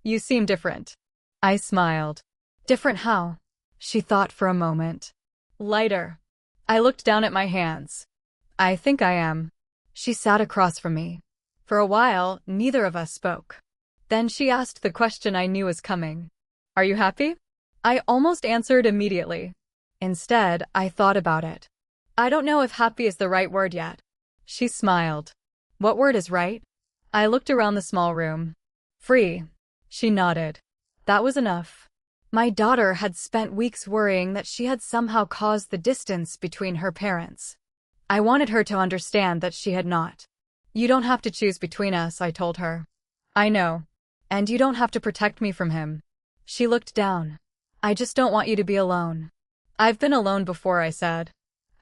"You seem different." I smiled. "Different how?" She thought for a moment. "Lighter." I looked down at my hands. "I think I am." She sat across from me. For a while, neither of us spoke. Then she asked the question I knew was coming. "Are you happy?" I almost answered immediately. Instead, I thought about it. "I don't know if happy is the right word yet." She smiled. "What word is right?" I looked around the small room. "Free." She nodded. That was enough. My daughter had spent weeks worrying that she had somehow caused the distance between her parents. I wanted her to understand that she had not. "You don't have to choose between us," I told her. "I know. And you don't have to protect me from him." She looked down. "I just don't want you to be alone." "I've been alone before," I said.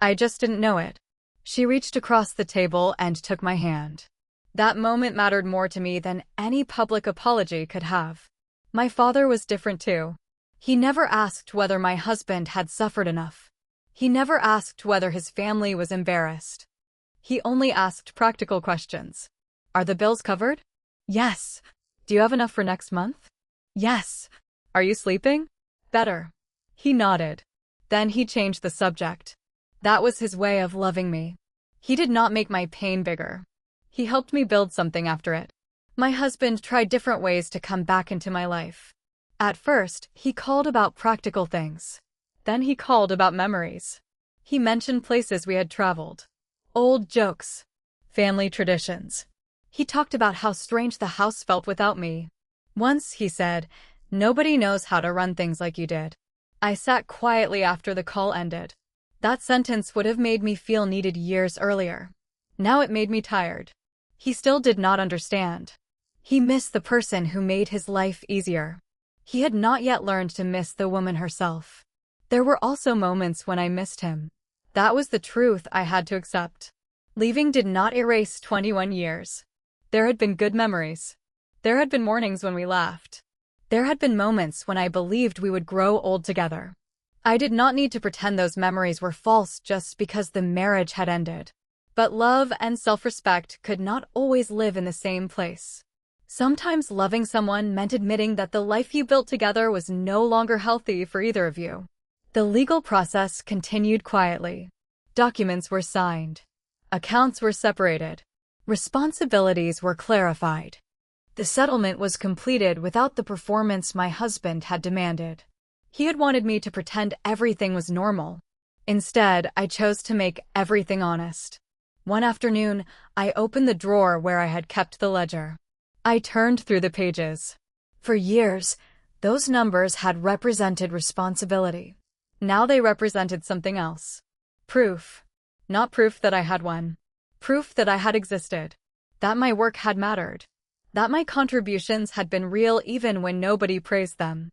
"I just didn't know it." She reached across the table and took my hand. That moment mattered more to me than any public apology could have. My father was different too. He never asked whether my husband had suffered enough. He never asked whether his family was embarrassed. He only asked practical questions. "Are the bills covered?" "Yes." "Do you have enough for next month?" "Yes." "Are you sleeping?" "Better." He nodded. Then he changed the subject. That was his way of loving me. He did not make my pain bigger. He helped me build something after it. My husband tried different ways to come back into my life. At first, he called about practical things. Then he called about memories. He mentioned places we had traveled. Old jokes. Family traditions. He talked about how strange the house felt without me. Once, he said, "Nobody knows how to run things like you did." I sat quietly after the call ended. That sentence would have made me feel needed years earlier. Now it made me tired. He still did not understand. He missed the person who made his life easier. He had not yet learned to miss the woman herself. There were also moments when I missed him. That was the truth I had to accept. Leaving did not erase 21 years. There had been good memories. There had been mornings when we laughed. There had been moments when I believed we would grow old together. I did not need to pretend those memories were false just because the marriage had ended. But love and self-respect could not always live in the same place. Sometimes loving someone meant admitting that the life you built together was no longer healthy for either of you. The legal process continued quietly. Documents were signed. Accounts were separated. Responsibilities were clarified. The settlement was completed without the performance my husband had demanded. He had wanted me to pretend everything was normal. Instead, I chose to make everything honest. One afternoon, I opened the drawer where I had kept the ledger. I turned through the pages. For years, those numbers had represented responsibility. Now they represented something else. Proof. Not proof that I had won. Proof that I had existed. That my work had mattered. That my contributions had been real even when nobody praised them.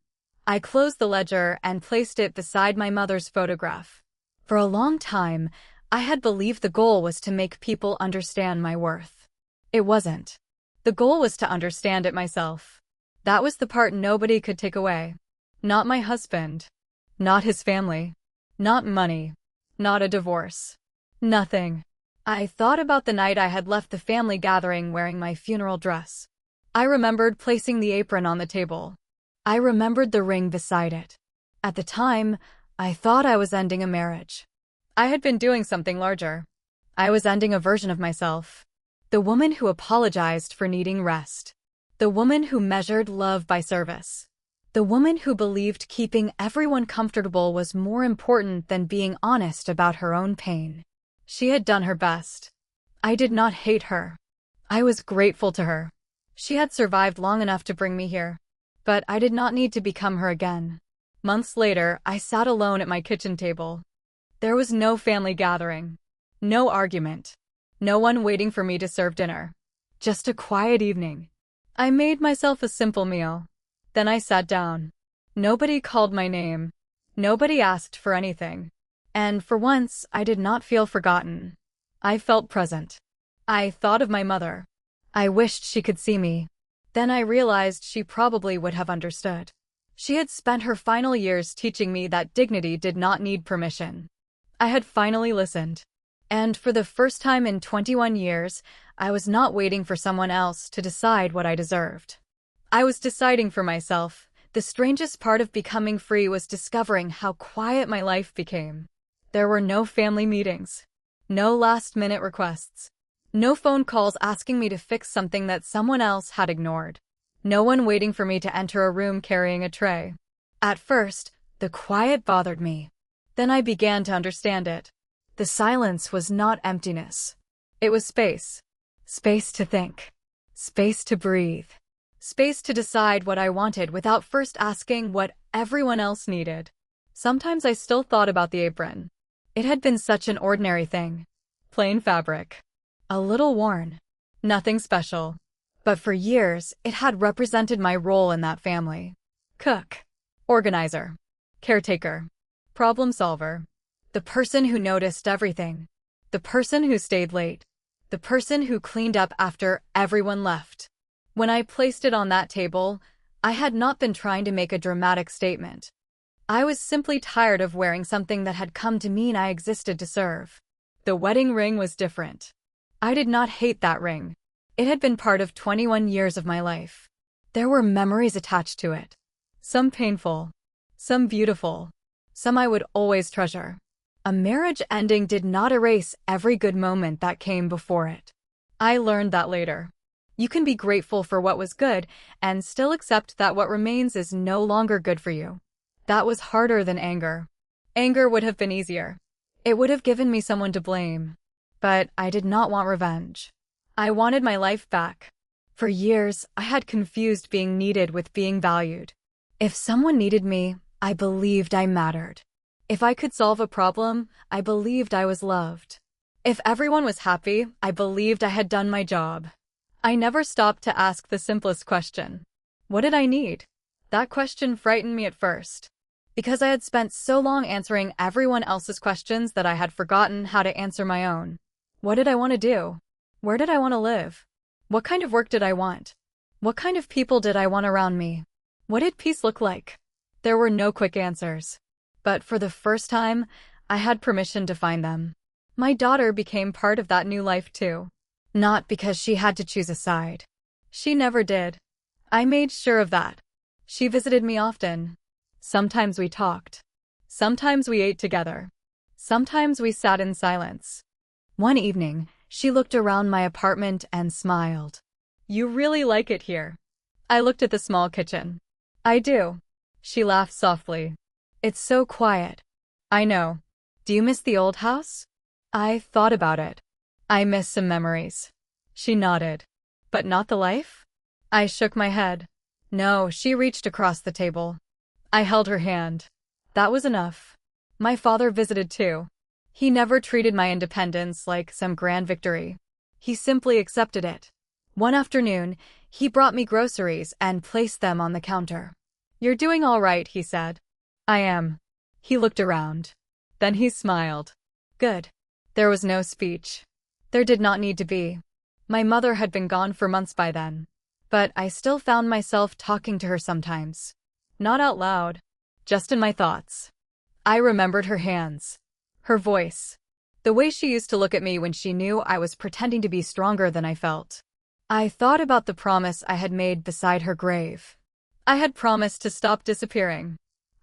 I closed the ledger and placed it beside my mother's photograph. For a long time, I had believed the goal was to make people understand my worth. It wasn't. The goal was to understand it myself. That was the part nobody could take away. Not my husband. Not his family. Not money. Not a divorce. Nothing. I thought about the night I had left the family gathering wearing my funeral dress. I remembered placing the apron on the table. I remembered the ring beside it. At the time, I thought I was ending a marriage. I had been doing something larger. I was ending a version of myself. The woman who apologized for needing rest. The woman who measured love by service. The woman who believed keeping everyone comfortable was more important than being honest about her own pain. She had done her best. I did not hate her. I was grateful to her. She had survived long enough to bring me here. But I did not need to become her again. Months later, I sat alone at my kitchen table. There was no family gathering. No argument. No one waiting for me to serve dinner. Just a quiet evening. I made myself a simple meal. Then I sat down. Nobody called my name. Nobody asked for anything. And for once, I did not feel forgotten. I felt present. I thought of my mother. I wished she could see me. Then I realized she probably would have understood. She had spent her final years teaching me that dignity did not need permission. I had finally listened. And for the first time in 21 years, I was not waiting for someone else to decide what I deserved. I was deciding for myself. The strangest part of becoming free was discovering how quiet my life became. There were no family meetings, no last-minute requests, no phone calls asking me to fix something that someone else had ignored, no one waiting for me to enter a room carrying a tray. At first, the quiet bothered me. Then I began to understand it. The silence was not emptiness. It was space. Space to think. Space to breathe. Space to decide what I wanted without first asking what everyone else needed. Sometimes I still thought about the apron. It had been such an ordinary thing. Plain fabric. A little worn. Nothing special. But for years, it had represented my role in that family. Cook. Organizer. Caretaker. Problem solver. The person who noticed everything. The person who stayed late. The person who cleaned up after everyone left. When I placed it on that table, I had not been trying to make a dramatic statement. I was simply tired of wearing something that had come to mean I existed to serve. The wedding ring was different. I did not hate that ring. It had been part of 21 years of my life. There were memories attached to it. Some painful, some beautiful, some I would always treasure. A marriage ending did not erase every good moment that came before it. I learned that later. You can be grateful for what was good and still accept that what remains is no longer good for you. That was harder than anger. Anger would have been easier. It would have given me someone to blame. But I did not want revenge. I wanted my life back. For years, I had confused being needed with being valued. If someone needed me, I believed I mattered. If I could solve a problem, I believed I was loved. If everyone was happy, I believed I had done my job. I never stopped to ask the simplest question. What did I need? That question frightened me at first. Because I had spent so long answering everyone else's questions that I had forgotten how to answer my own. What did I want to do? Where did I want to live? What kind of work did I want? What kind of people did I want around me? What did peace look like? There were no quick answers. But for the first time, I had permission to find them. My daughter became part of that new life too. Not because she had to choose a side. She never did. I made sure of that. She visited me often. Sometimes we talked. Sometimes we ate together. Sometimes we sat in silence. One evening, she looked around my apartment and smiled. You really like it here. I looked at the small kitchen. I do. She laughed softly. It's so quiet. I know. Do you miss the old house? I thought about it. I miss some memories. She nodded. But not the life? I shook my head. No, she reached across the table. I held her hand. That was enough. My father visited too. He never treated my independence like some grand victory. He simply accepted it. One afternoon, he brought me groceries and placed them on the counter. You're doing all right, he said. I am. He looked around. Then he smiled. Good. There was no speech. There did not need to be. My mother had been gone for months by then. But I still found myself talking to her sometimes. Not out loud. Just in my thoughts. I remembered her hands. Her voice. The way she used to look at me when she knew I was pretending to be stronger than I felt. I thought about the promise I had made beside her grave. I had promised to stop disappearing.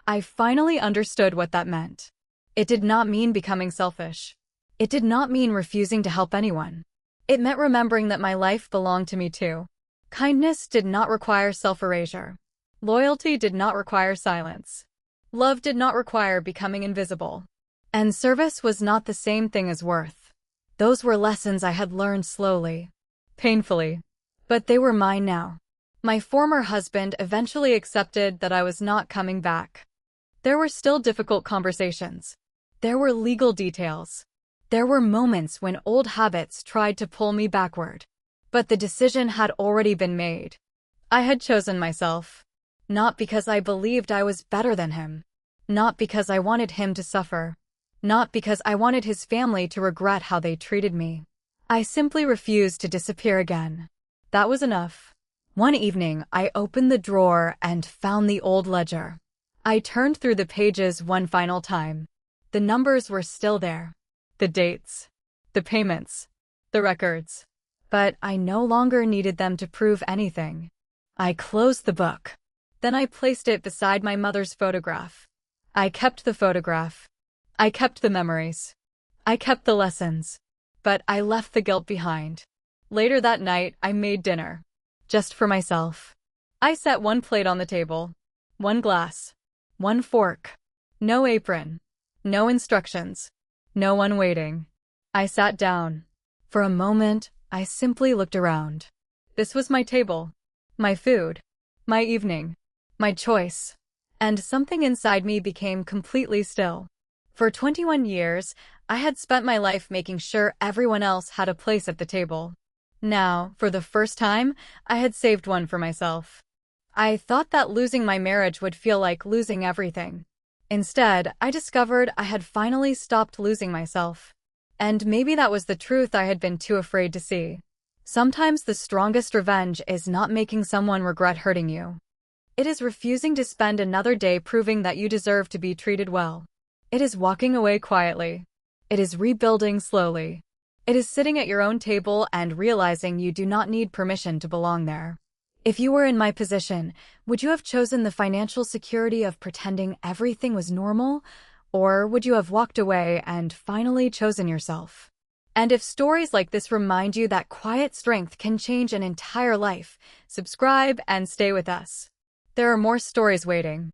I finally understood what that meant. It did not mean becoming selfish. It did not mean refusing to help anyone. It meant remembering that my life belonged to me too. Kindness did not require self-erasure. Loyalty did not require silence. Love did not require becoming invisible. And service was not the same thing as worth. Those were lessons I had learned slowly. Painfully. But they were mine now. My former husband eventually accepted that I was not coming back. There were still difficult conversations. There were legal details. There were moments when old habits tried to pull me backward. But the decision had already been made. I had chosen myself. Not because I believed I was better than him. Not because I wanted him to suffer. Not because I wanted his family to regret how they treated me. I simply refused to disappear again. That was enough. One evening, I opened the drawer and found the old ledger. I turned through the pages one final time. The numbers were still there. The dates. The payments. The records. But I no longer needed them to prove anything. I closed the book. Then I placed it beside my mother's photograph. I kept the photograph. I kept the memories. I kept the lessons. But I left the guilt behind. Later that night, I made dinner. Just for myself. I set one plate on the table. One glass. One fork. No apron. No instructions. No one waiting. I sat down. For a moment, I simply looked around. This was my table. My food. My evening. My choice. And something inside me became completely still. For 21 years, I had spent my life making sure everyone else had a place at the table. Now, for the first time, I had saved one for myself. I thought that losing my marriage would feel like losing everything. Instead, I discovered I had finally stopped losing myself. And maybe that was the truth I had been too afraid to see. Sometimes the strongest revenge is not making someone regret hurting you. It is refusing to spend another day proving that you deserve to be treated well. It is walking away quietly. It is rebuilding slowly. It is sitting at your own table and realizing you do not need permission to belong there. If you were in my position, would you have chosen the financial security of pretending everything was normal? Or would you have walked away and finally chosen yourself? And if stories like this remind you that quiet strength can change an entire life, subscribe and stay with us. There are more stories waiting.